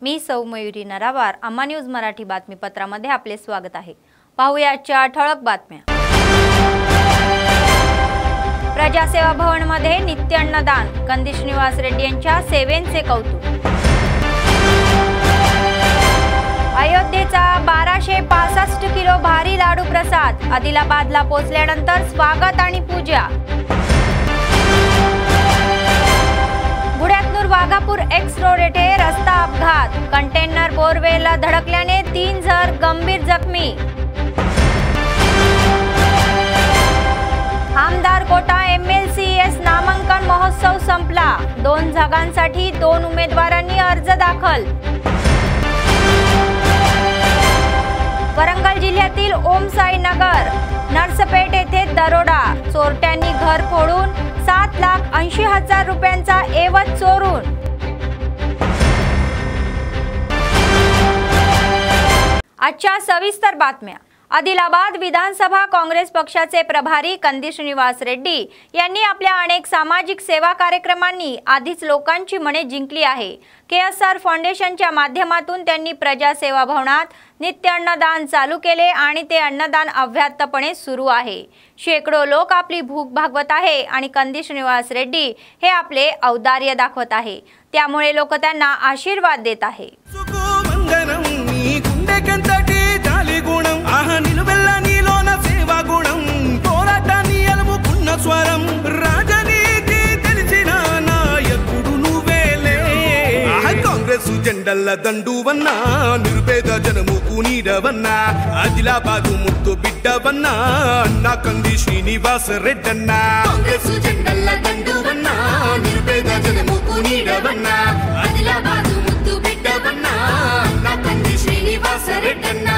मी सौ मयुरी नरावार अम्मा न्यूज मराठी बातमीपत्रामध्ये आपले स्वागत आहे। पाहूया आजच्या ठळक बातम्या। प्रजासेवा भवन मध्ये नित्य अन्नदान, कंदी श्रीनिवास रेड्डी यांच्या सेवेंचे कौतुक। अयोध्येचा 1265 किलो भारी लाडू प्रसाद आदिलाबादला पोहोचल्यानंतर स्वागत आणि पूजा। गुड्यातनूर वाघापूर एक्स रोड येथे रस्ता अपघात, कंटेनर बोरवेलला धडकल्याने 3 जण गंभीर जखमी। आमदार कोटा MLCS नामांकन महोत्सव संपला, 2 जागांसाठी 2 उमेदवारांनी अर्ज दाखल। वरंगल जिल्ह्यातील ओमसाई नगर नरसपेठ येथे दरोडा, चोरट्यांनी घर फोडून 7,80,000 रुपयांचा ऐवज चोरून। आजच्या सविस्तर बातम्या। आदिलाबाद विधानसभा काँग्रेस पक्षाचे प्रभारी कंदी श्रीनिवास रेड्डी यांनी आपल्या अनेक सामाजिक सेवा कार्यक्रमांनी आधीच लोकांची मने जिंकली आहे। KSR फाउंडेशनच्या माध्यमातून त्यांनी प्रजासेवा भवनात नित्य अन्नदान चालू केले आणि ते अन्नदान अव्याहतपणे सुरू आहे। शेकडो लोक आपली भूक भागवत आहे आणि कंदी श्रीनिवास रेड्डी हे आपले औदार्य दाखवत आहे, त्यामुळे लोक त्यांना आशीर्वाद देत आहे। జెండల దండువన్నా నిర్భేద జనముకు నీడవన్నా ఆదిలాబాదు ముత్తు బిడ్డవన్నా అన్నా కంది శ్రీనివాస రెడ్డన్నా కాంగ్రెస్ జెండల దండువన్నా నిర్భేద జనముకు నీడవన్నా ఆదిలాబాదు ముత్తు బిడ్డవన్నా అన్నా కంది శ్రీనివాస రెడ్డన్నా।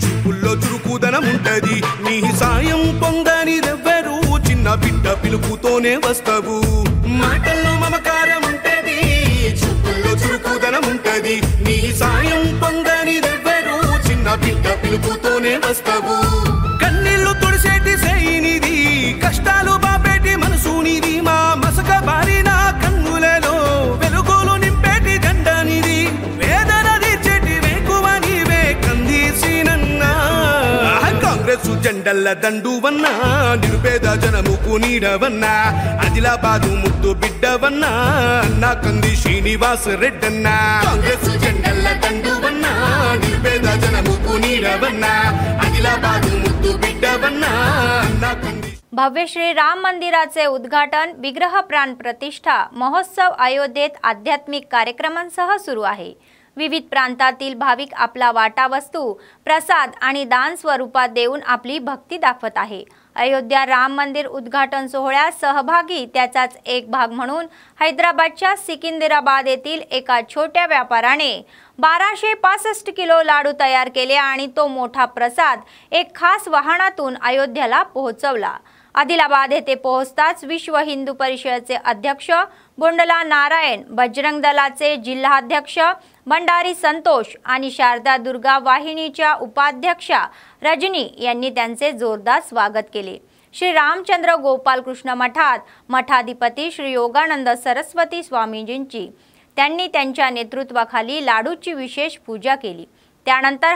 చూపుల్లో చురుకుదనం ఉంటది, నీ సాయం పొందనిదెవ్వరు చిన్న బిడ్డ పిలుపుతోనే వస్తావు। మాటల్లో మమకారం ఉంటది, చూపుల్లో చురుకుదనం ఉంటది, నీ సాయం పొందనిదెవ్వరు చిన్న బిడ్డ పిలుపుతోనే వస్తావు। కన్నీళ్లు తుడిసేటి సైనిది, కష్టాలు బాపేటి మనసునిది, మా మసక బారిన కన్నులలో వెలుగులు నింపేటి జెండానిది, వేదన తీర్చేటి వేకువ నీవే కంది శ్రీనన్నా। కాంగ్రెస్ జెండల దండువన్నా నిరుపేద జనముకు నీడవన్నా ఆదిలాబాదు ముద్దు బిడ్డవన్నా అన్నా కంది శ్రీనివాస రెడ్డన్నా। కాంగ్రెస్ జెండల దండువన్నా నిరుపేద జనముకు నీడవన్నా ఆదిలాబాదు ముద్దు బిడ్డవన్నా అన్నా కంది। भव्य श्री राम मंदिराचे उद्घाटन, विग्रह प्राण प्रतिष्ठा महोत्सव अयोध्येत आध्यात्मिक कार्यक्रमांसह सुरू आहे। विविध प्रांतातील भाविक आपला वाटा वस्तू, प्रसाद आणि दान स्वरूपात देऊन आपली भक्ती दाखवत आहे। अयोध्या राम मंदिर उद्घाटन सोहळ्यात सहभागी त्याचाच एक भाग म्हणून हैदराबादच्या सिकंदराबाद येथील एका छोट्या व्यापाऱ्याने 1265 किलो लाडू तयार केले आणि तो मोठा प्रसाद एक खास वाहनातून अयोध्येला पोहोचवला। आदिलाबाद येथे पोहोचताच विश्व हिंदू परिषदेचे अध्यक्ष बोंडला नारायण, बजरंग दलाचे जिल्हाध्यक्ष भंडारी संतोष आणि शारदा दुर्गा वाहिनीच्या उपाध्यक्षा रजनी यांनी त्यांचे जोरदार स्वागत केले। श्री रामचंद्र गोपाल कृष्ण मठात मठाधिपती श्री योगानंद सरस्वती स्वामीजींची त्यांनी त्यांच्या नेतृत्वाखाली लाडूची विशेष पूजा केली। त्यानंतर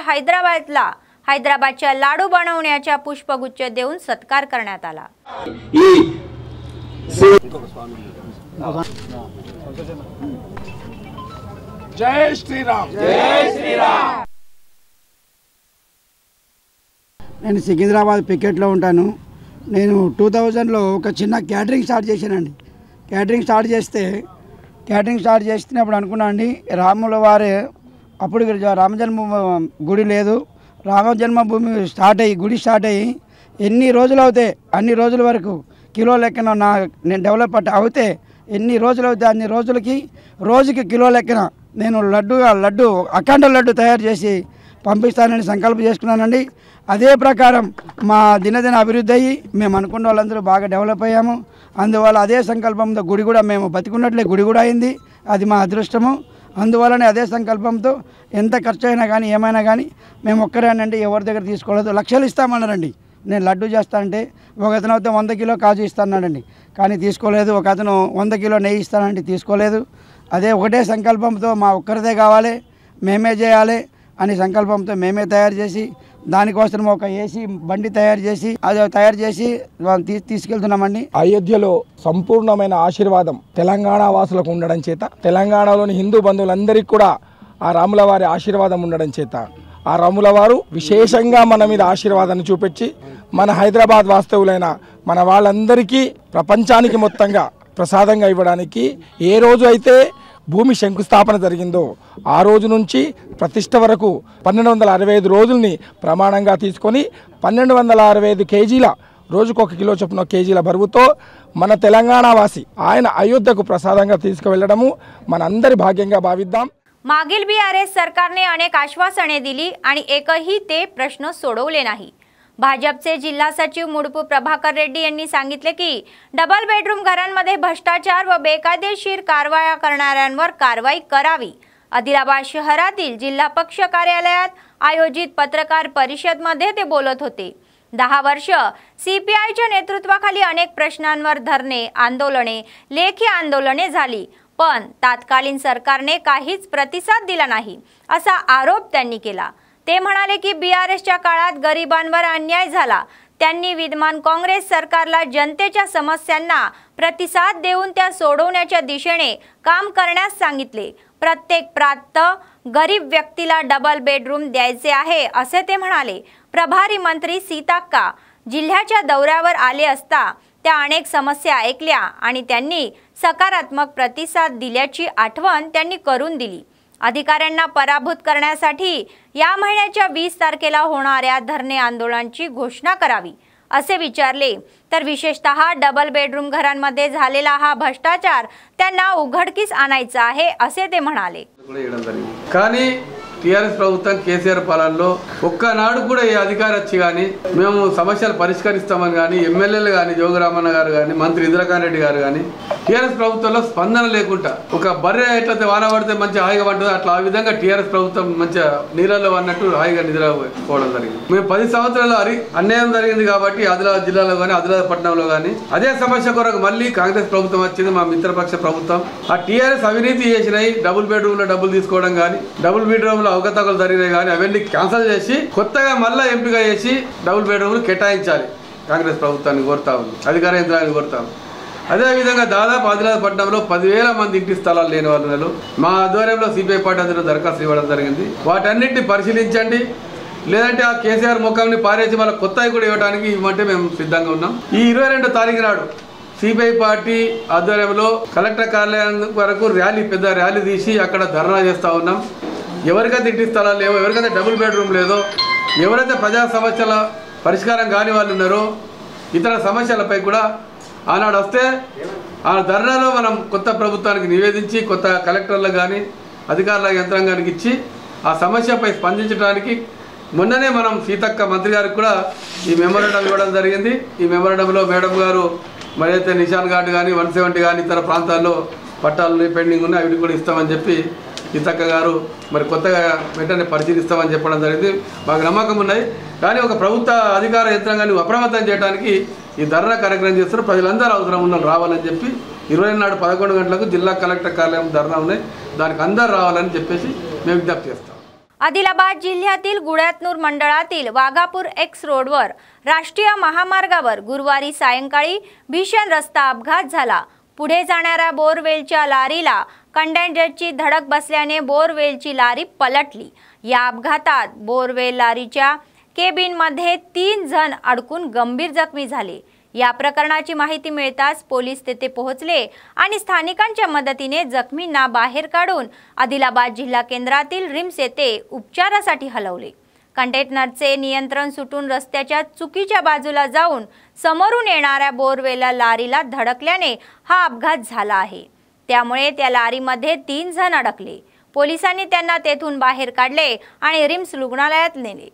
हैदराबादच्या लाडू बनवण्याच्या पुष्पगुच्छ देऊन सत्कार करण्यात आला। जय श्रीराम, जय श्रीराम। నేను సికింద్రాబాద్ పికెట్లో ఉంటాను। నేను 2000లో ఒక చిన్న క్యాటరింగ్ స్టార్ట్ చేశానండి। క్యాటరింగ్ స్టార్ట్ చేస్తున్నప్పుడు అనుకున్నానండి, రాముల వారే అప్పుడు రామజన్మభూమి గుడి లేదు, రామజన్మభూమి గుడి స్టార్ట్ అయ్యి ఎన్ని రోజులు అవుతాయి అన్ని రోజుల వరకు కిలో లెక్కన నేను డెవలప్ అవుతే ఎన్ని రోజులు అవుతాయి అన్ని రోజులకి రోజుకి కిలో లెక్కన నేను లడ్డు అఖండ లడ్డు తయారు చేసి పంపిస్తానని సంకల్పం చేసుకున్నానండి. అదే ప్రకారం మా దినదిన అభివృద్ధి అయ్యి మేము అనుకున్న వాళ్ళందరూ బాగా డెవలప్ అయ్యాము. అందువల్ల అదే సంకల్పంతో గుడి కూడా మేము బతికున్నట్లే గుడి కూడా అయింది. అది మా అదృష్టము. అందువల్లనే అదే సంకల్పంతో ఎంత ఖర్చు అయినా కానీ ఏమైనా కానీ మేము ఒక్కరేనండి, ఎవరి దగ్గర తీసుకోలేదు. లక్షలు ఇస్తామన్నారండి. నేను లడ్డు చేస్తానంటే ఒక అతను అయితే 100 కిలో కాజు ఇస్తానండి, కానీ తీసుకోలేదు. ఒక అతను 100 కిలో నెయ్యి ఇస్తానంటే తీసుకోలేదు. అదే ఒకటే సంకల్పంతో మా ఒక్కరిదే కావాలి, మేమే చేయాలి అని సంకల్పంతో మేమే తయారు చేసి దానికోసం ఒక ఏసీ బండి తయారు చేసి తీసుకెళ్తున్నామండి. అయోధ్యలో సంపూర్ణమైన ఆశీర్వాదం తెలంగాణ వాసులకు ఉండడం చేత, తెలంగాణలోని హిందూ బంధువులందరికీ కూడా ఆ రాముల వారి ఆశీర్వాదం ఉండడం చేత ఆ రాముల వారు విశేషంగా మన మీద ఆశీర్వాదాన్ని చూపించి మన హైదరాబాద్ వాస్తవులైన మన వాళ్ళందరికీ ప్రపంచానికి మొత్తంగా ప్రసాదంగా ఇవ్వడానికి ఏ రోజు అయితే భూమి శంకుస్థాపన జరిగిందో ఆ రోజు నుంచి ప్రతిష్ట వరకు 1265 రోజుల్ని ప్రమాణంగా తీసుకొని 1265 కేజీల రోజుకు 1 కిలో చొప్పున కేజీల బరువుతో మన తెలంగాణ వాసి ఆయన అయోధ్యకు ప్రసాదంగా తీసుకువెళ్ళడము मనందరి भाग्यांगा भाविद्दाम। मागील BRS सरकारने अनेक आश्वासने दिली आणि एकही ते प्रश्न सोडवले नाही। भाजपचे जिल्हा सचिव मुडपू प्रभाकर रेड्डी यांनी सांगितले की डबल बेडरूम घरांमध्ये भ्रष्टाचार व बेकायदेशीर कारवाया करणाऱ्यांवर कारवाई करावी। आदिलाबाद शहरातील जिल्हा पक्ष कार्यालयात आयोजित पत्रकार परिषदेमध्ये ते बोलत होते। 10 वर्ष CPIच्या नेतृत्वाखाली अनेक प्रश्नांवर धरणे, आंदोलने, लेखी आंदोलने झाली, पण तात्कालीन सरकारने काहीच प्रतिसाद दिला नाही असा आरोप त्यांनी केला। ते म्हणाले की BRSच्या काळात गरिबांवर अन्याय झाला। त्यांनी विद्यमान काँग्रेस सरकारला जनतेच्या समस्यांना प्रतिसाद देऊन त्या सोडवण्याच्या दिशेने काम करण्यास सांगितले। प्रत्येक प्रांत गरीब व्यक्तीला डबल बेडरूम द्यायचे आहे असे ते म्हणाले। प्रभारी मंत्री सीताक्का जिल्ह्याच्या दौऱ्यावर आले असता त्या अनेक समस्या ऐकल्या आणि त्यांनी सकारात्मक प्रतिसाद दिल्याची आठवण त्यांनी करून दिली। अधिकाऱ्यांना पराभूत करण्यासाठी या महिन्याच्या 20 तारखेला होणाऱ्या धरणे आंदोलनाची घोषणा करावी असे विचारले। तर विशेषतः डबल बेडरूम घरांमध्ये झालेला हा भ्रष्टाचार त्यांना उघडकीस आणायचा आहे असे ते म्हणाले। కానీ టీఆర్ఎస్ ప్రభుత్వం కేసీఆర్ పాలనలో ఒక్కనాడు కూడా ఈ అధికారం వచ్చి కానీ మేము సమస్యలు పరిష్కరిస్తామని కానీ ఎమ్మెల్యేలు కానీ జోగురామన్న గారు కానీ మంత్రి ఇంద్రకాంత్ రెడ్డి గారు కానీ టీఆర్ఎస్ ప్రభుత్వంలో స్పందన లేకుండా ఒక బర్రె ఎట్లయితే వాన పడితే మంచి హాయిగా పడుతుందో అట్లా ఆ విధంగా టీఆర్ఎస్ ప్రభుత్వం మంచిగా నీళ్ళలో అన్నట్టు హాయిగా నిద్రపోవడం జరిగింది। మేము 10 సంవత్సరాలు అన్యాయం జరిగింది కాబట్టి ఆదిలాబాద్ జిల్లాలో కానీ ఆదిలాబాద్ పట్టణంలో కానీ అదే సమస్య కొరకు మళ్ళీ కాంగ్రెస్ ప్రభుత్వం వచ్చింది, మా మిత్రపక్ష ప్రభుత్వం। ఆ టీఆర్ఎస్ అవినీతి చేసినాయి, డబుల్ బెడ్రూమ్లో డబ్బులు తీసుకోవడం కానీ డబుల్ బెడ్రూమ్లో అవకతవకలు జరిగినాయి కానీ అవన్నీ క్యాన్సిల్ చేసి కొత్తగా మళ్ళీ ఎంపిక చేసి డబుల్ బెడ్రూమ్లు కేటాయించాలి కాంగ్రెస్ ప్రభుత్వాన్ని కోరుతా ఉంది, అధికార యంత్రాన్ని కోరుతాం। అదేవిధంగా దాదాపు ఆదిలాబాద్ పట్టణంలో 10,000 మంది ఇంటి స్థలాలు లేని వాళ్ళు మా ఆధ్వర్యంలో సిపిఐ పార్టీ అందరూ దరఖాస్తు ఇవ్వడం జరిగింది। వాటన్నిటిని పరిశీలించండి, లేదంటే ఆ కేసీఆర్ ముఖంని పారేసి మళ్ళీ కొత్తవి కూడా ఇవ్వడానికి ఇవ్వమంటే మేము సిద్ధంగా ఉన్నాం। ఈ 22 తారీఖు నాడు సిపిఐ పార్టీ ఆధ్వర్యంలో కలెక్టర్ కార్యాలయం వరకు పెద్ద ర్యాలీ తీసి అక్కడ ధర్నా చేస్తూ ఉన్నాం। ఎవరికైతే ఇంటి స్థలాలు లేవో, ఎవరికైతే డబుల్ బెడ్రూమ్ లేదో, ఎవరైతే ప్రజా సమస్యల పరిష్కారం కాని వాళ్ళు ఉన్నారో ఇతర సమస్యలపై కూడా ఆనాడు వస్తే ఆ ధర్నాలో మనం కొత్త ప్రభుత్వానికి నివేదించి కొత్త కలెక్టర్లకు కానీ అధికారుల యంత్రాంగానికి ఇచ్చి ఆ సమస్యపై స్పందించడానికి మొన్ననే మనం సీతక్క మంత్రి గారికి కూడా ఈ మెమోరాండం ఇవ్వడం జరిగింది। ఈ మెమోరాండంలో మేడం గారు మరైతే నిషాన్ ఘాట్ కానీ 170 కానీ ఇతర ప్రాంతాల్లో పట్టాలు పెండింగ్ ఉన్నాయి, అవి కూడా ఇస్తామని చెప్పి సీతక్క గారు మరి కొత్తగా వెంటనే పరిశీలిస్తామని చెప్పడం జరిగింది। మాకు నమ్మకం ఉన్నాయి, కానీ ఒక ప్రభుత్వ అధికార యంత్రాంగాన్ని అప్రమత్తం చేయడానికి ఈ ధర్నా కార్యక్రమం చేస్తారు। ప్రజలందరూ అవసరం ఉన్న రావాలని చెప్పి 20 నాడు 11 గంటలకు జిల్లా కలెక్టర్ కార్యాలయం ధర్నా ఉన్నాయి, దానికి అందరూ రావాలని చెప్పేసి మేము విజ్ఞప్తి చేస్తాం। आदिलाबाद जिल्ह्यातील गुळ्यातनूर मंडळातील वाघापूर एक्स रोडवर राष्ट्रीय महामार्गावर गुरुवारी सायंकाळी भीषण रस्ता अपघात झाला। पुढे जाणाऱ्या बोरवेलच्या लारीला कंटेनरची धडक बसल्याने बोरवेलची लारी पलटली। या अपघातात बोरवेल लारीच्या केबिनमध्ये 3 जण अडकून गंभीर जखमी झाले। या प्रकरणाची माहिती मिळताच पोलीस तेथे पोहोचले आणि स्थानिकांच्या मदतीने जखमींना बाहेर काढून आदिलाबाद जिल्हा केंद्रातील रिम्स येथे उपचारासाठी हलवले। कंटेनरचे नियंत्रण सुटून रस्त्याच्या चुकीच्या बाजूला जाऊन समोरून येणाऱ्या बोरवेल लारीला धडकल्याने हा अपघात झाला आहे। त्यामुळे त्या लारीमध्ये 3 जण अडकले। पोलिसांनी त्यांना तेथून बाहेर काढले आणि रिम्स रुग्णालयात नेले.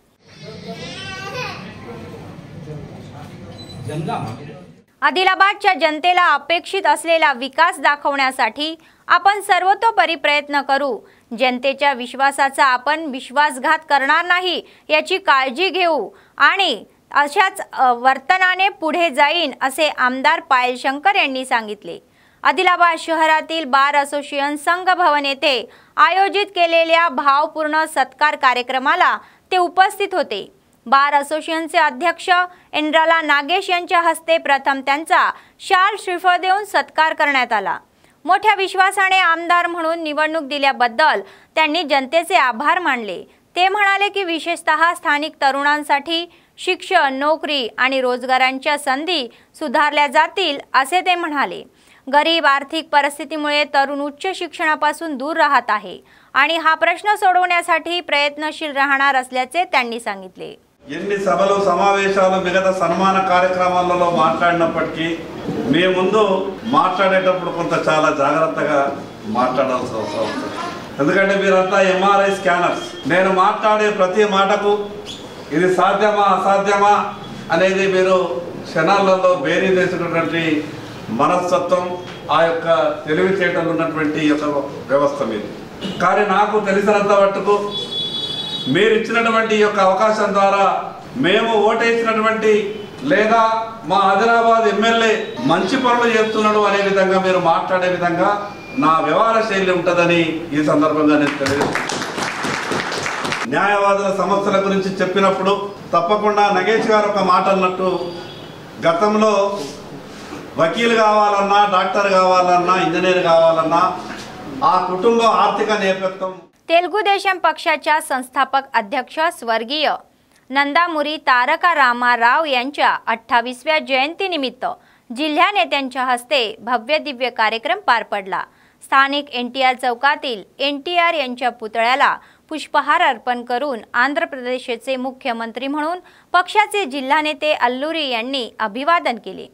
आदिलाबादच्या जनतेला अपेक्षित असलेला विकास दाखवण्यासाठी आपण सर्वतोपरी प्रयत्न करू. जनतेच्या विश्वासाचा आपण विश्वासघात करणार नाही याची काळजी घेऊ आणि अशाच वर्तनाने पुढे जाईन असे आमदार पायल शंकर यांनी सांगितले. आदिलाबाद शहरातील बार असोसिएशन संघ भवन येथे आयोजित केलेल्या भावपूर्ण सत्कार कार्यक्रमाला ते उपस्थित होते. बार असोसिएशनचे अध्यक्ष एंड्राला नागेश यांच्या हस्ते प्रथम त्यांचा शाल श्रीफळ देऊन सत्कार करण्यात आला. मोठ्या विश्वासाने आमदार म्हणून निवडणूक दिल्याबद्दल त्यांनी जनतेचे आभार मानले. ते म्हणाले की विशेषतः स्थानिक तरुणांसाठी शिक्षण, नोकरी आणि रोजगारांच्या संधी सुधारल्या जातील असे ते म्हणाले. गरीब आर्थिक परिस्थितीमुळे तरुण उच्च शिक्षणापासून दूर राहत आहे आणि हा प्रश्न सोडवण्यासाठी प्रयत्नशील राहणार असल्याचे त्यांनी सांगितले. ఎన్ని సభలు సమావేశాలు మిగతా సన్మాన కార్యక్రమాలలో మాట్లాడినప్పటికీ మీ ముందు మాట్లాడేటప్పుడు కొంత చాలా జాగ్రత్తగా మాట్లాడాల్సి వస్తుంది. ఎందుకంటే మీరంతా ఎంఆర్ఐ స్కానర్స్. నేను మాట్లాడే ప్రతి మాటకు ఇది సాధ్యమా అసాధ్యమా అనేది మీరు క్షణాలలో బేరీ వేసినటువంటి మనస్తత్వం, ఆ యొక్క తెలివితేటలు ఉన్నటువంటి యొక్క వ్యవస్థ మీది. కానీ నాకు తెలిసినంత మట్టుకు మీరు ఇచ్చినటువంటి యొక్క అవకాశం ద్వారా మేము ఓటేసినటువంటి లేదా మా ఆదిలాబాద్ ఎమ్మెల్యే మంచి పనులు చేస్తున్నాడు అనే విధంగా మీరు మాట్లాడే విధంగా నా వ్యవహార శైలి ఉంటుందని ఈ సందర్భంగా నేను తెలియజేస్తున్నాను. న్యాయవాదుల సమస్యల గురించి చెప్పినప్పుడు తప్పకుండా నగేష్ గారు ఒక మాట అన్నట్టు గతంలో వకీలు కావాలన్నా, డాక్టర్ కావాలన్నా, ఇంజనీర్ కావాలన్నా ఆ కుటుంబ ఆర్థిక నేపథ్యం. तेलुगू देशम पक्षाच्या संस्थापक अध्यक्ष स्वर्गीय नंदामुरी तारका रामाराव यांच्या 28व्या जयंतीनिमित्त जिल्हा नेत्यांच्या हस्ते भव्य दिव्य कार्यक्रम पार पडला. स्थानिक एनटीआर चौकातील एनटीआर यांच्या पुतळ्याला पुष्पहार अर्पण करून आंध्र प्रदेशचे मुख्यमंत्री म्हणून पक्षाचे जिल्हा नेते अल्लुरी यांनी अभिवादन केले.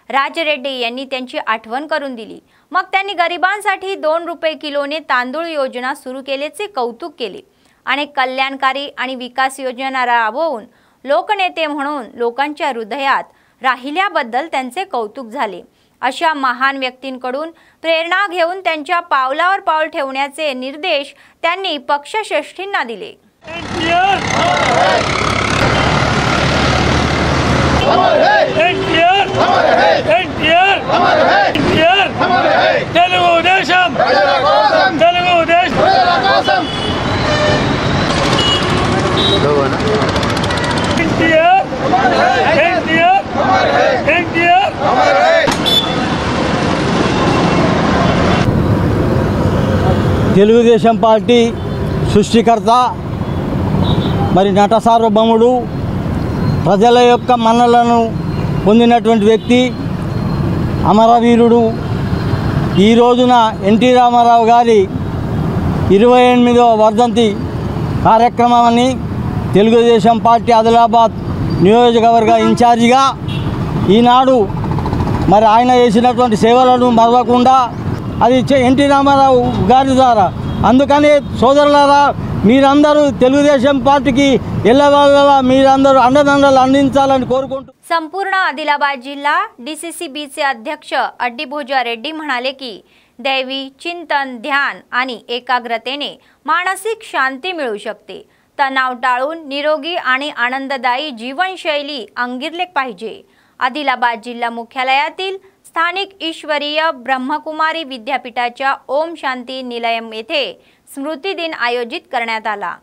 राज रेड्डी यांनी त्यांची आठवण करून दिली. मग त्यांनी गरिबांसाठी 2 रुपये किलोने तांदूळ योजना सुरू केल्याचे कौतुक केले. अनेक कल्याणकारी आणि विकास योजना राबवून लोकनेते म्हणून लोकांच्या हृदयात राहिल्याबद्दल त्यांचे कौतुक झाले. अशा महान व्यक्तींकडून प्रेरणा घेऊन त्यांच्या पावलावर पाऊल ठेवण्याचे निर्देश त्यांनी पक्षश्रेष्ठींना दिले. తెలుగుదేశం పార్టీ సృష్టికర్త మరి నట సార్వభౌముడు ప్రజల యొక్క మన్నలను పొందినటువంటి వ్యక్తి అమరవీరుడు. ఈ రోజున ఎన్టీ రామారావు గారి 28వ వర్ధంతి కార్యక్రమాన్ని తెలుగుదేశం పార్టీ ఆదిలాబాద్ నియోజకవర్గ ఇన్ఛార్జిగా ఈనాడు మరి ఆయన చేసినటువంటి సేవలను మరవకుండా అది ఎన్టీ రామారావు గారి ద్వారా. అందుకని సోదరులారా, మీరందరూ తెలుగుదేశం పార్టీకి ఎల్లవేళలా మీరందరూ అండదండలు అందించాలని కోరుకుంటూ. संपूर्ण आदिलाबाद जिल्हा डीसीसीबीचे अध्यक्ष अड्डीभोजा रेड्डी म्हणाले की दैवी चिंतन, ध्यान आणि एकाग्रतेने मानसिक शांती मिळू शकते. तणाव टाळून निरोगी आणि आनंददायी जीवनशैली अंगिरले पाहिजे. आदिलाबाद जिल्हा मुख्यालयातील स्थानिक ईश्वरीय ब्रह्मकुमारी विद्यापीठाच्या ओम शांती निलयम येथे स्मृती दिन आयोजित करण्यात आला.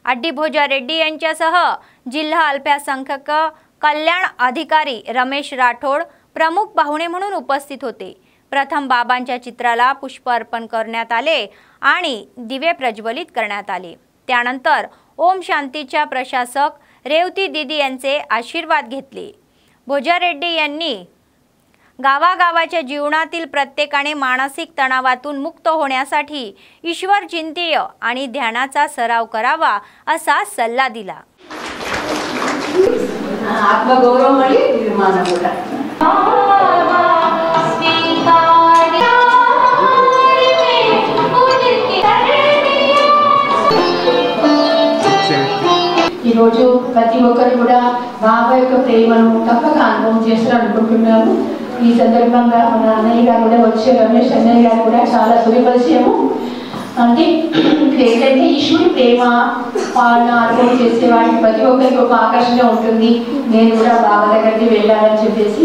अड्डीभोजा रेड्डी यांच्यासह जिल्हा अल्पसंख्याक कल्याण अधिकारी रमेश राठोड प्रमुख पाहुणे म्हणून उपस्थित होते. प्रथम बाबांच्या चित्राला पुष्प अर्पण करण्यात आले आणि दिवे प्रज्वलित करण्यात आले. त्यानंतर ओम शांतीच्या प्रशासक रेवती दीदी यांचे आशीर्वाद घेतले. भोजा रेड्डी यांनी गावागावाच्या जीवनातील प्रत्येकाने मानसिक तणावातून मुक्त होण्यासाठी ईश्वर चिंतन आणि ध्यानाचा सराव करावा असा सल्ला दिला. आत्मगौरव निर्माण होता. ఈరోజు ప్రతి ఒక్కరు కూడా బాబా యొక్క ప్రేమను తప్పక అనుభవం చేస్తారు అనుకుంటున్నాను. ఈ సందర్భంగా మన అన్నయ్య గారు కూడా వచ్చే రమేష్ అన్నయ్య గారు కూడా చాలా సుపరిచయము. అంటే ఏంటంటే ఈశ్వరుడి ప్రేమ పాలన అనుభవం చేసే వాటికి ప్రతి ఒక్కరికి ఒక ఆకర్షణ ఉంటుంది. నేను కూడా బాబా దగ్గరికి వెళ్ళాలని చెప్పేసి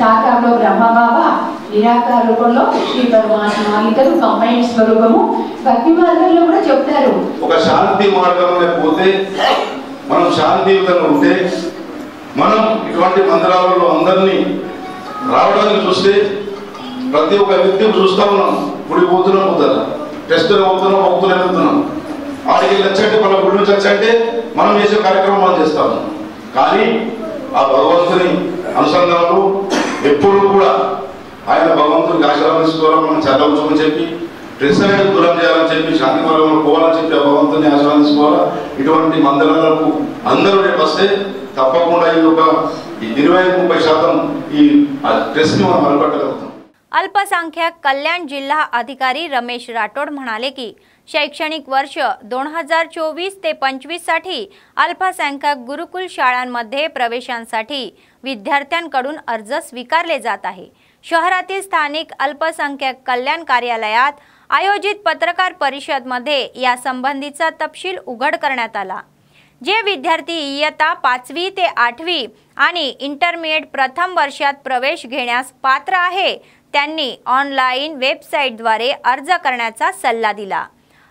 సాకారంలో బ్రహ్మబాబా, నిరాకార రూపంలో శ్రీ పరమాత్మ, ఇద్దరు కంబైన్ స్వరూపము. భక్తి మార్గంలో కూడా చెప్తారు, ఒక శాంతి మార్గంలో పోతే మనం శాంతియుతంగా ఉంటే మనం ఇటువంటి మందిరాలలో అందరినీ రావడానికి చూస్తే ప్రతి ఒక్క వ్యక్తిని చూస్తూ ఉన్నాం. గుడి పోతున్నాం, పోతారా టెస్టులు అవుతున్నాం, భక్తులు వెళ్తున్నాం. ఆడికి వచ్చంటే మన గుడి నుంచి వచ్చంటే మనం చేసే కార్యక్రమం మనం చేస్తాము. కానీ ఆ భగవంతుని అనుసంధానంలో ఎప్పుడు కూడా ఆయన భగవంతునికి ఆశీర్వదించుకోవాలని మనం చదవచ్చని చెప్పి, డ్రెస్ అనేది దూరం చేయాలని చెప్పి, శాంతి మార్గంలో పోవాలని చెప్పి ఆ భగవంతుని ఆశీర్వదించుకోవాలా. ఇటువంటి మందిరాలకు అందరూ రేపు వస్తే తప్పకుండా ఈ ఒక 20-30% ఈ డ్రెస్ని మనం అలగట్టగలుగుతాం. अल्पसंख्याक कल्याण जिल्हा अधिकारी रमेश राठोड म्हणाले की शैक्षणिक वर्ष 2024 ते 25 साठी अल्पसंख्याक गुरुकुल शाळांमध्ये प्रवेशांसाठी विद्यार्थ्यांकडून अर्ज स्वीकारले जात आहे. शहरातील स्थानिक अल्पसंख्याक कल्याण कार्यालयात आयोजित पत्रकार परिषदमध्ये या संबंधीचा तपशील उघड करण्यात आला. जे विद्यार्थी इयत्ता 5वी ते 8वी आणि इंटरमिडिएट प्रथम वर्षात प्रवेश घेण्यास पात्र आहे त्यांनी ऑनलाईन वेबसाईटद्वारे अर्ज करण्याचा सल्ला दिला.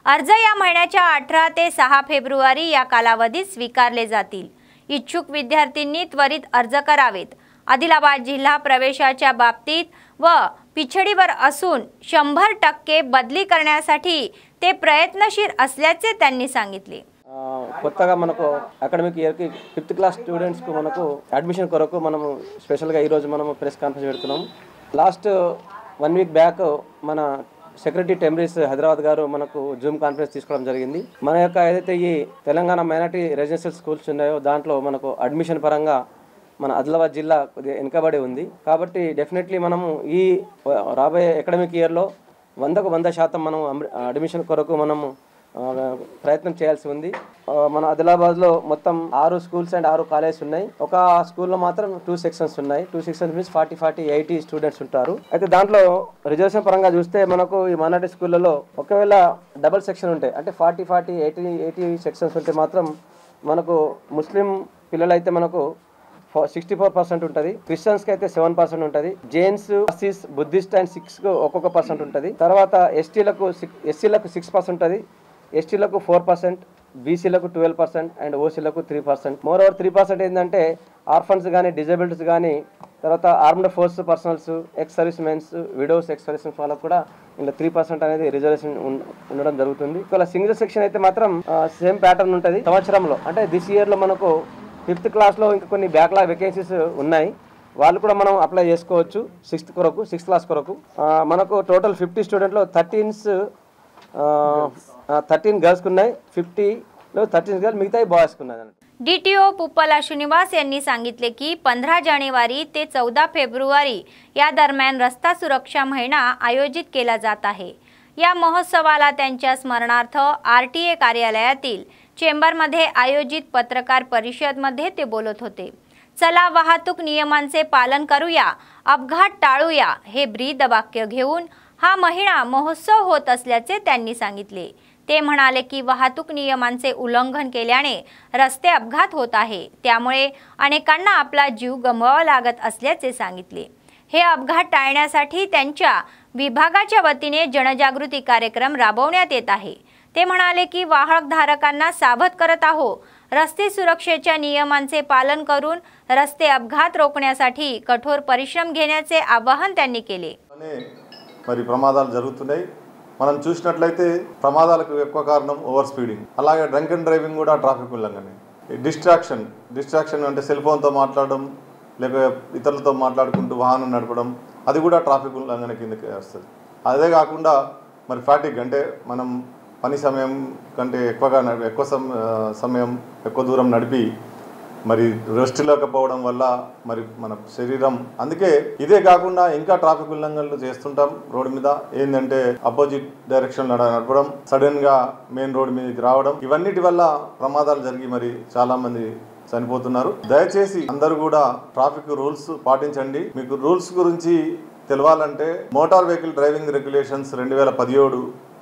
अर्ज या महिन्याच्या 18 ते 6 फेब्रुवारी या कालावधीत स्वीकारले जातील. इच्छुक विद्यार्थ्यांनी त्वरित अर्ज करावेत. आदिलाबाद जिल्हा प्रवेशाच्या बाबतीत व पिछडीवर असून 100% बदली करण्यासाठी ते प्रयत्नशील असल्याचे त्यांनी सांगितले. కొత్తగా మనకు అకాడమిక్ ఇయర్కి 5th క్లాస్ స్టూడెంట్స్కు మనకు అడ్మిషన్ కొరకు మనము స్పెషల్గా ఈరోజు మనము ప్రెస్ కాన్ఫరెన్స్ పెడుతున్నాము. లాస్ట్ 1 వీక్ బ్యాక్ మన సెక్రటరీ టెంబరీస్ హైదరాబాద్ గారు మనకు జూమ్ కాన్ఫరెన్స్ తీసుకోవడం జరిగింది. మన యొక్క ఏదైతే ఈ తెలంగాణ మైనారిటీ రెసిడెన్షియల్ స్కూల్స్ ఉన్నాయో దాంట్లో మనకు అడ్మిషన్ పరంగా మన ఆదిలాబాద్ జిల్లా కొద్దిగా వెనుకబడి ఉంది. కాబట్టి డెఫినెట్లీ మనము ఈ రాబోయే అకాడమిక్ ఇయర్లో 100% మనం అడ్మిషన్ కొరకు మనము ప్రయత్నం చేయాల్సి ఉంది. మన ఆదిలాబాద్లో మొత్తం 6 స్కూల్స్ అండ్ 6 కాలేజెస్ ఉన్నాయి. ఒక స్కూల్లో మాత్రం 2 సెక్షన్స్ ఉన్నాయి. 2 సెక్షన్స్ మీన్స్ 40-80 స్టూడెంట్స్ ఉంటారు. అయితే దాంట్లో రిజర్వేషన్ పరంగా చూస్తే మనకు ఈ మైనారిటీ స్కూళ్ళలో ఒకవేళ డబుల్ సెక్షన్ ఉంటాయి, అంటే 40-80 సెక్షన్స్ ఉంటే మాత్రం మనకు ముస్లిం పిల్లలైతే మనకు 64% ఉంటుంది, క్రిస్టియన్స్కి అయితే 7% ఉంటుంది, జైన్స్, పార్సీస్, బుద్ధిస్ట్ అండ్ సిక్స్కు ఒక్కొక్క % ఉంటుంది. తర్వాత ఎస్సీలకు 6% ఉంటుంది, ఎస్టీలకు 4%, బీసీలకు 12% అండ్ ఓసీలకు 3%. మోర్ ఓవర్ 3% ఏంటంటే ఆర్ఫన్స్ కానీ, డిజేబిలిటీస్ కానీ, తర్వాత armed forces personnels, ex service mens, widows, ex service mens వాళ్ళకు కూడా ఇలా 3% అనేది రిజర్వేషన్ ఉండడం జరుగుతుంది. ఇలా సింగిల్ సెక్షన్ అయితే మాత్రం సేమ్ ప్యాటర్న్ ఉంటుంది. సంవత్సరంలో అంటే దిస్ ఇయర్లో మనకు 5th క్లాస్లో ఇంకా కొన్ని బ్యాక్లాగ్ వేకెన్సీస్ ఉన్నాయి, వాళ్ళు కూడా మనం అప్లై చేసుకోవచ్చు. 6th క్లాస్ కొరకు మనకు టోటల్ 50 స్టూడెంట్లో 13 गर्ल्सకు ఉన్నాయి, 50లో 13 गर्ल्स, मिगताई बॉयजకు ఉన్నాయి. डीटीओ पुप्पला श्रीनिवास यांनी सांगितले की 15 जानेवारी ते 14 फेब्रुवारी या दरम्यान रस्ता सुरक्षा महिना आयोजित केला जात आहे. या महोत्सवाला त्यांच्या स्मरणार्थ आरटीए कार्यालयातील चेंबरमध्ये आयोजित पत्रकार परिषदमध्ये ते बोलत होते. चला वाहतूक नियमांचे पालन करूया, अपघात टाळूया हे ब्रीदवाक्य घेऊन हा महिना महोत्सव होत असल्याचे त्यांनी सांगितले. ते म्हणाले की वाहतूक नियमांचे उल्लंघन केल्याने रस्ते अपघात होत आहे, त्यामुळे अनेकांना आपला जीव गमवावा लागत असल्याचे सांगितले. हे अपघात टाळण्यासाठी त्यांच्या विभागाच्या वतीने जनजागृती कार्यक्रम राबवण्यात येत आहे. ते म्हणाले की वाहनधारकांना सावध करत आहोत. रस्ते सुरक्षेच्या नियमांचे पालन करून रस्ते अपघात रोखण्यासाठी कठोर परिश्रम घेण्याचे आवाहन त्यांनी केले. మరి ప్రమాదాలు జరుగుతున్నాయి. మనం చూసినట్లయితే ప్రమాదాలకు ఎక్కువ కారణం ఓవర్ స్పీడింగ్, అలాగే డ్రంక్ అండ్ డ్రైవింగ్ కూడా ట్రాఫిక్ ఉల్లంఘనే. డిస్ట్రాక్షన్ అంటే సెల్ ఫోన్తో మాట్లాడడం, లేక ఇతరులతో మాట్లాడుకుంటూ వాహనం నడపడం, అది కూడా ట్రాఫిక్ ఉల్లంఘన కిందకి వస్తుంది. అదే కాకుండా మరి ఫ్యాటిక్ అంటే మనం పని సమయం కంటే ఎక్కువ సమయం ఎక్కువ దూరం నడిపి మరి రెస్ట్ లేకపోవడం వల్ల మరి మన శరీరం, అందుకే ఇదే కాకుండా ఇంకా ట్రాఫిక్ ఉల్లంఘనలు చేస్తుంటాం రోడ్డు మీద. ఏంటంటే అపోజిట్ డైరెక్షన్ నడపడం, సడన్ గా మెయిన్ రోడ్ మీదకి రావడం, ఇవన్నిటి వల్ల ప్రమాదాలు జరిగి మరి చాలా మంది చనిపోతున్నారు. దయచేసి అందరూ కూడా ట్రాఫిక్ రూల్స్ పాటించండి. మీకు రూల్స్ గురించి తెలవాలంటే మోటార్ వెహికల్ డ్రైవింగ్ రెగ్యులేషన్స్ 2017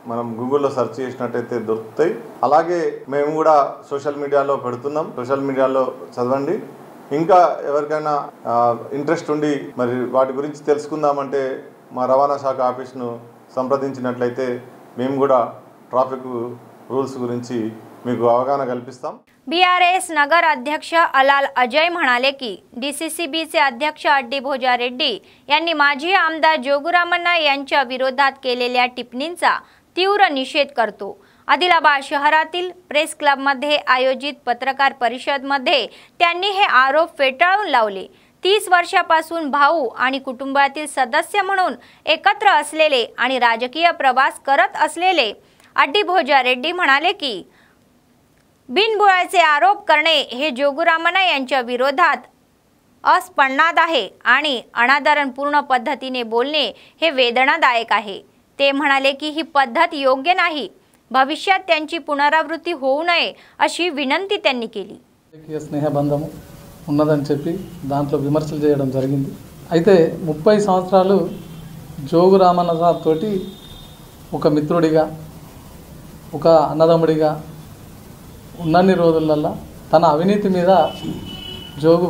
మనం గూగుల్లో సెర్చ్ చేసినట్టయితే దొరుకుతాయి. అలాగే మేము కూడా సోషల్ మీడియాలో పెడుతున్నాం, సోషల్ మీడియాలో చదవండి. ఇంకా ఎవరికైనా ఇంట్రెస్ట్ ఉండి మరి వాటి గురించి తెలుసుకుందామంటే మా రవాణా శాఖ ఆఫీస్ను సంప్రదించినట్లయితే మేము కూడా ट्राफिक रूल्स गुरिंची మీకు అవగాహన కల్పిస్తాం। बीआरएस नगर अध्यक्ष अलाल अजय म्हणाले की डीसीसीबीचे अध्यक्ष अड्डी भोजा रेड्डी यांनी माजी आमदार जोगुरामन्ना यांच्या विरोधात केलेल्या टिप्पणींचा तीव्र निषेध करतो। आदिलाबाद शहरातील प्रेस क्लबमध्ये आयोजित पत्रकार परिषदेमध्ये त्यांनी हे आरोप फेटाळून लावले। 30 वर्षापासून भाऊ आणि कुटुंबातील सदस्य म्हणून एकत्र असलेले आणि राजकीय प्रवास करत असलेले अड्डी भोजा रेड्डी म्हणाले की बिनबुडाचे आरोप करणे हे जोगुरामन्ना यांच्या विरोधात अस्पन्नाद आहे आणि अनादरपूर्ण पद्धतीने बोलणे हे वेदनादायक आहे। ते म्हणाले की ही पद्धत योग्य नाही, भविष्यात त्यांची पुनरावृत्ती होऊ नये अशी विनंती त्यांनी केली। స్నేహబంధము ఉన్నదని చెప్పి దాంట్లో విమర్శలు చేయడం జరిగింది। అయితే 30 సంవత్సరాలు జోగురామన్న సార్ తోటి ఒక మిత్రుడిగా ఒక అన్నదమ్ముడిగా ఉన్నన్ని రోజులల్ల తన అవినీతి మీద జోగు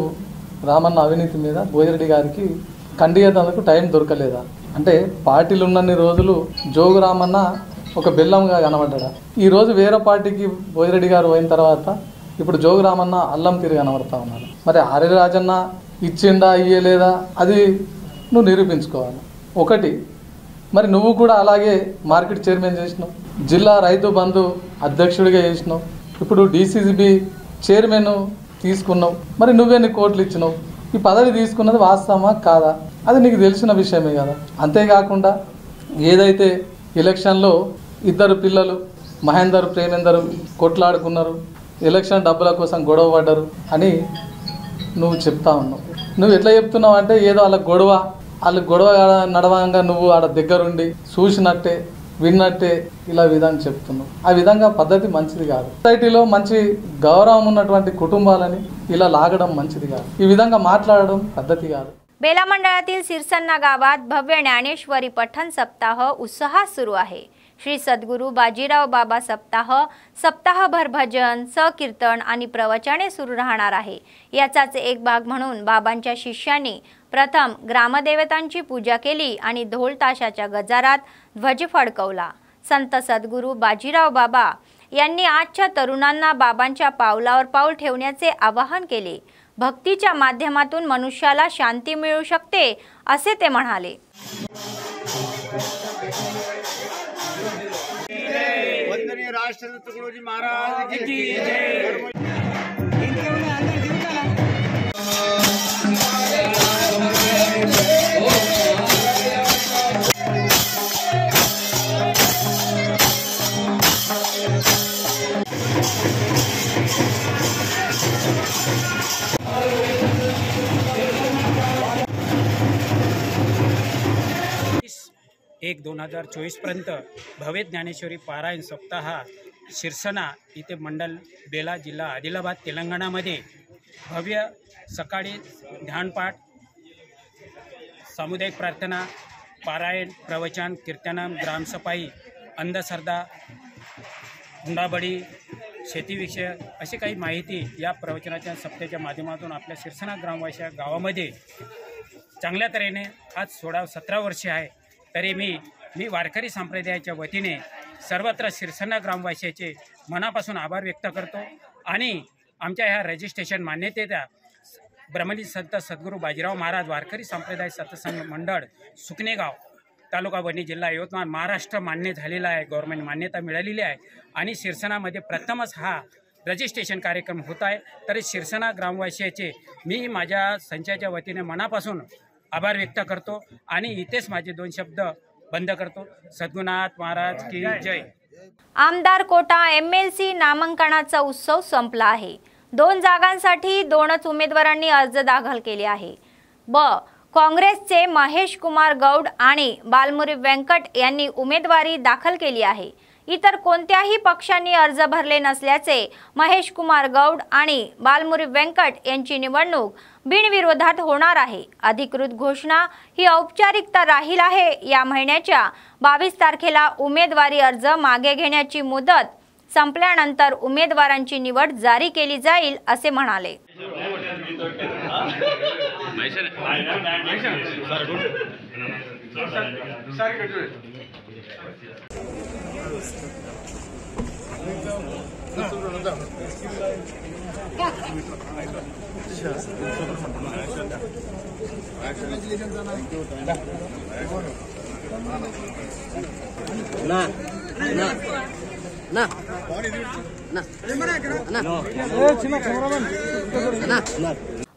రామన్న అవినీతి మీద భోజిరెడ్డి గారికి ఖండియేందుకు టైం దొరకలేదా అంటే పార్టీలు ఉన్నన్ని రోజులు జోగు రామన్న ఒక బెల్లంగా కనబడ్డాడు। ఈ రోజు వేరే పార్టీకి భోజిరెడ్డి గారు పోయిన తర్వాత ఇప్పుడు జోగు రామన్న అల్లం తిరిగి కనబడతా ఉన్నారు। మరి ఆర్య రాజన్న ఇచ్చిండా ఇయ్యలేదా అది నువ్వు నిరూపించుకోవాలి। ఒకటి మరి నువ్వు కూడా అలాగే మార్కెట్ చైర్మన్ చేసినావు, జిల్లా రైతు బంధు అధ్యక్షుడిగా చేసినావు, ఇప్పుడు డీసీసీబీ చైర్మన్ తీసుకున్నావు, మరి నువ్వెన్ని కోట్లు ఇచ్చినావు? ఈ పదవి తీసుకున్నది వాస్తవమా కాదా అది నీకు తెలిసిన విషయమే కదా। అంతేకాకుండా ఏదైతే ఎలక్షన్లో ఇద్దరు పిల్లలు మహేందర్ ప్రేమేందర్ కొట్లాడుకున్నారు, ఎలక్షన్ డబ్బుల కోసం గొడవ పడ్డారు అని నువ్వు చెప్తా ఉన్నావు। నువ్వు ఎట్లా చెప్తున్నావు అంటే ఏదో వాళ్ళ గొడవ నడవంగా నువ్వు ఆడ దగ్గరుండి చూసినట్టే విన్నట్టే ఇలా విధానం చెప్తున్నావు। ఆ విధంగా పద్ధతి మంచిది కాదు। సొసైటీలో మంచి గౌరవం ఉన్నటువంటి కుటుంబాలని ఇలా లాగడం మంచిది కాదు, ఈ विधंगा మాట్లాడడం పద్ధతి కాదు। बेला मंडळातील सिरसन्ना गावात भव्य ज्ञानेश्वरी पठण सप्ताह उत्साहात सुरू आहे। श्री सद्गुरू बाजीराव बाबा सप्ताहभर भजन, कीर्तन आणि प्रवचने सुरू राहणार आहे। याचाच एक भाग म्हणून बाबांच्या शिष्यांनी प्रथम ग्रामदेवतांची पूजा केली आणि ढोल ताशाच्या गजारात ध्वज फडकवला। संत सद्गुरू बाजीराव बाबा यांनी आजच्या तरुणांना बाबांच्या पावलावर पाऊल ठेवण्याचे आवाहन केले। भक्तीच्या माध्यमातून मनुष्याला शांती मिळू शकते असे ते म्हणाले। वंदनीय राष्ट्रदूत गुरुजी महाराज की जय। एक 2024 पर्यंत भव्य ज्ञानेश्वरी पारायण सप्ताह शिरसना इथे मंडल बेला जिल्हा आदिलाबाद तेलंगणामध्ये भव्य सकाळी ध्यानपाठ, सामुदायिक प्रार्थना, पारायण, प्रवचन, कीर्तनम, ग्रामसफाई, अंधश्रद्धा, हुंडाबळी, शेतीविषय अशी काही माहिती या प्रवचनाच्या सप्त्याच्या माध्यमातून आपल्या शिरसना ग्रामवासी गावामध्ये चांगल्या तऱ्हेने आज 16-17 वर्षे आहे। तरी मी वारकरी संप्रदायाच्या वतीने सर्वत्र शिरसना ग्रामवासियाचे मनापासून आभार व्यक्त करतो आणि आमच्या ह्या रजिस्ट्रेशन मान्यतेचा ब्रह्मली संत सद्गुरू बाजीराव महाराज वारकरी संप्रदाय सत्संग मंडळ सुकनेगाव तालुका वणी जिल्हा यवतमाळ महाराष्ट्र मान्य झालेला आहे, गव्हर्नमेंट मान्यता मिळालेली आहे आणि शिरसनामध्ये प्रथमच हा रजिस्ट्रेशन कार्यक्रम होत आहे। तरी शिरसना ग्रामवासियाचे मी माझ्या संचाच्या वतीने मनापासून आभार व्यक्त करतो आणि इथेच माझे 2 शब्द बंद करतो। सद्गुरुनाथ महाराज की जय। आमदार कोटा MLC नामांकनाचा उत्सव संपला आहे। 2 जागांसाठी 2च उमेदवारांनी अर्ज दाखल केले आहे. ब. काँग्रेसचे महेश कुमार गौड आणि बालमुरी व्यंकट यांनी उमेदवारी दाखल केली आहे. इतर कोणत्याही पक्षांनी अर्ज भरले नसल्याचे महेश कुमार गौड आणि बालमुरी व्यंकट यांची निवडणूक बिनविरोधात होणार आहे. अधिकृत घोषणा ही औपचारिकता राहील आहे. या महिन्याच्या 22 तारखेला उमेदवारी अर्ज मागे घेण्याची मुदत संपल्यानंतर उमेदवारांची निवड जारी केली जाईल असे म्हणाले.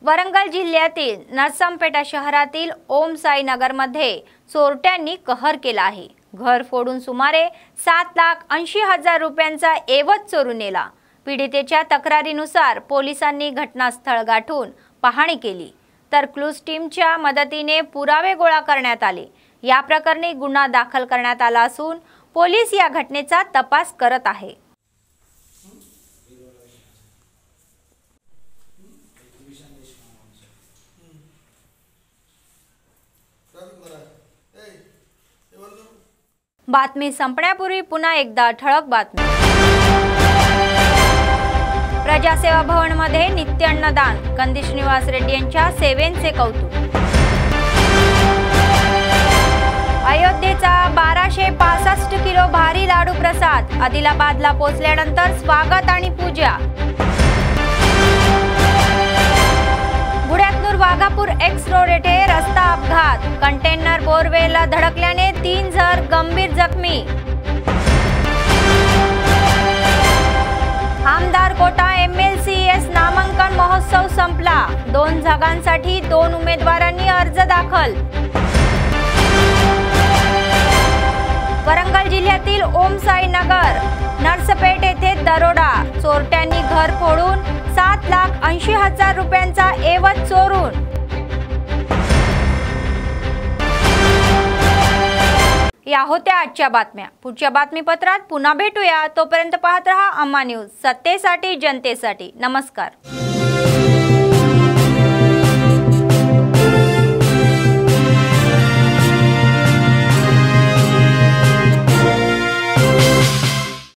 वरंगल जिल्ह्यातील नरसंपेटा शहरातील ओम साई नगरमध्ये चोरट्यांनी कहर केला आहे. घर फोडून सुमारे 7,80,000 रुपयांचा ऐवज चोरून नेला. पीडितेच्या तक्रारीनुसार पोलिसांनी घटनास्थळ गाठून पाहणी केली तर क्लूज टीमच्या मदतीने पुरावे गोळा करण्यात आले. या प्रकरणी गुन्हा दाखल करण्यात आला असून पोलीस या घटनेचा तपास करत आहे. बातमी संपण्यापूर्वी पुन्हा एकदा ठळक बातमी. प्रजासेवा भवन मध्ये नित्य अन्नदान. कंदी श्रीनिवास रेड्डी यांच्या सेवेंचे कौतुक. अयोध्येचा 1265 किलो भारी लाडू प्रसाद आदिलाबादला पोहोचल्यानंतर स्वागत आणि पूजा. गुड्यातनूर वाघापूर एक्स रोड येथे रस्ता अपघात. कंटेनर बोरवेलला धडकल्याने 3 जण गंभीर जखमी. आमदार कोटा MLCS नामांकन महोत्सव संपला. 2 जागांसाठी 2 उमेदवारांनी अर्ज दाखल. वरंगल जिल्ह्यातील ओम साई नगर नरसपेट येथे दरोडा. चोरट्यांनी घर फोडून 7,80,000 रुपयांचा ऐवज चोरून. या होत्या आजच्या बातम्या. पुढच्या बातमीपत्रात पुन्हा भेटूया. तोपर्यंत पाहत रहा अम्मा न्यूज, सत्तेसाठी जनतेसाठी. नमस्कार.